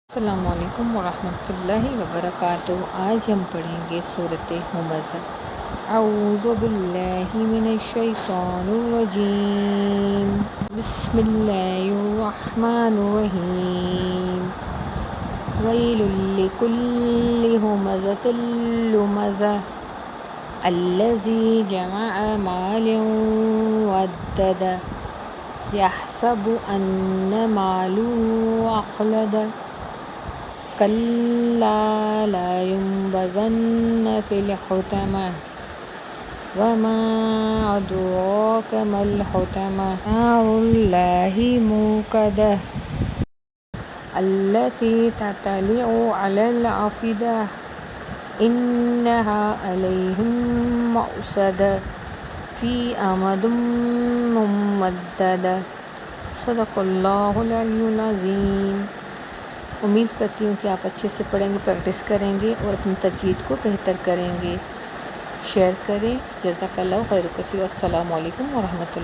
السلام علیکم ورحمۃ اللہ وبرکاتہ۔ آج ہم پڑھیں گے سورۃ ہمزہ۔ اعوذ باللہ من الشیطان الرجیم، بسم اللہ الرحمن الرحیم۔ ویل لکل ہمزۃ لمزہ الذی جمع مالا وعددہ یحسب ان مالہ اخلدہ کلا لا ينبذن في الحطمہ وما أدراک ما الحطمہ نار اللہ الموقدہ التي تطلع على الأفئدة إنها عليهم مؤصدة في أمد ممددة۔ صدق اللہ العلی العظیم۔ امید کرتی ہوں کہ آپ اچھے سے پڑھیں گے، پریکٹس کریں گے اور اپنی تجوید کو بہتر کریں گے۔ شیئر کریں۔ جزاک اللہ خیر کثیر۔ السلام علیکم ورحمۃ اللہ۔